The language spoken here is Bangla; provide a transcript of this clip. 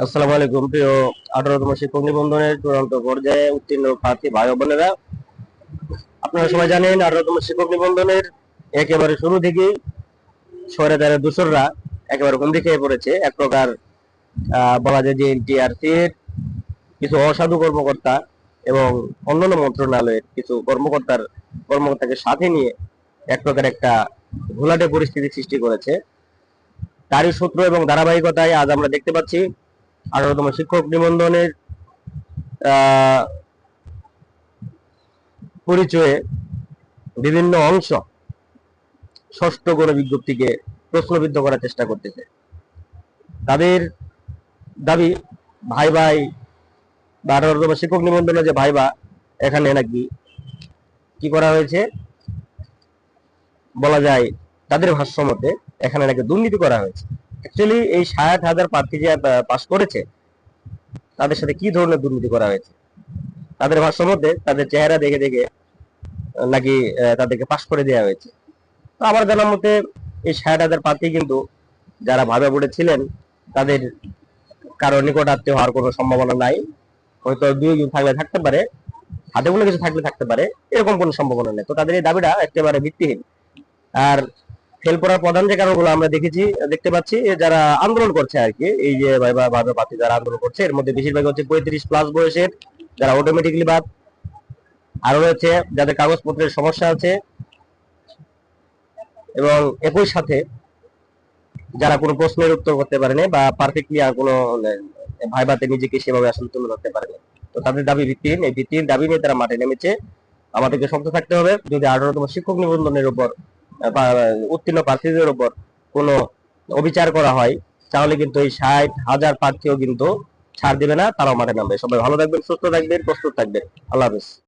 আসসালামু আলাইকুম। প্রিয় 18তম শিক্ষক নিবন্ধনের চূড়ান্ত পর্যায়ে উত্তীর্ণ প্রার্থী ভাই ও বোনেরা, আপনারা সবাই জানেন 18তম শিক্ষক নিবন্ধনের একেবারে শুরু থেকেই শহরেদারের দূষররা একেবারে হুমড়ি খেয়ে পড়েছে। এক প্রকার বলা যায় যে এনটিআরসির কিছু অসাধু কর্মকর্তা এবং অন্যান্য মন্ত্রণালয়ের কিছু কর্মকর্তাকে সাথে নিয়ে এক প্রকার একটা ঘোলাটে পরিস্থিতি সৃষ্টি করেছে। তারই সূত্র এবং ধারাবাহিকতায় আজ আমরা দেখতে পাচ্ছি 18তম শিক্ষক নিবন্ধনের পরিচয়ে বিভিন্ন অংশ ষষ্ঠ কোনো বিজ্ঞপ্তিকে প্রশ্নবিদ্ধ করার চেষ্টা করতেছে। তাদের দাবি ভাই ভাই বা 18তম শিক্ষক নিবন্ধনে যে ভাইবা, এখানে নাকি কি করা হয়েছে বলা যায়, তাদের ভাষ্য মতে এখানে নাকি দুর্নীতি করা হয়েছে। অ্যাকচুয়ালি এই 60,000 প্রার্থী যে পাস করেছে, তাদের সাথে কি ধরনের দুর্নীতি করা হয়েছে? তাদের ভাষ্য মতে তাদের চেহারা দেখে দেখে নাকি তাদেরকে পাস করে দেওয়া হয়েছে। তো আমার জানার মতে এই 60,000 প্রার্থী কিন্তু যারা ভাবে বোর্ডে ছিলেন, তাদের কারো নিকট আত্মীয় হওয়ার কোনো সম্ভাবনা নাই। হয়তো দুই একজন থাকলে থাকতে পারে, হাতে কোনো কিছু থাকলে থাকতে পারে, এরকম কোনো সম্ভাবনা নেই। তো তাদের এই দাবিটা একেবারে ভিত্তিহীন। আর ফেল করার প্রধান যে কারণগুলো আমরা দেখতে পাচ্ছি, যারা আন্দোলন করছে আর কি, এই যে ভাবে প্রার্থী যারা আন্দোলন করছে, এর মধ্যে বেশিরভাগ হচ্ছে 35+ বয়সের, যারা অটোমেটিকলি বাদ। আরো রয়েছে যাদের কাগজপত্রের সমস্যা আছে, এবং একই সাথে যারা কোনো প্রশ্নের উত্তর করতে পারেনি বা পারফেক্টলি আর কোনো ভাইভাতে নিজেকে সেভাবে আসলে তুলে ধরতে পারেনি। তো তাদের দাবি ভিত্তিহীন। এই ভিত্তিহীন দাবি নিয়ে তারা মাঠে নেমেছে। আমাদেরকে শক্ত থাকতে হবে। যদি 18তম শিক্ষক নিবন্ধনের উপর উত্তীর্ণ প্রার্থীদের উপর কোনো অবিচার করা হয়, তাহলে কিন্তু এই 60,000 প্রার্থীও কিন্তু ছাড় দিবে না, তারাও মাঠে নামবে। সবাই ভালো থাকবেন, সুস্থ থাকবেন, প্রস্তুত থাকবেন। আল্লাহ হাফেজ।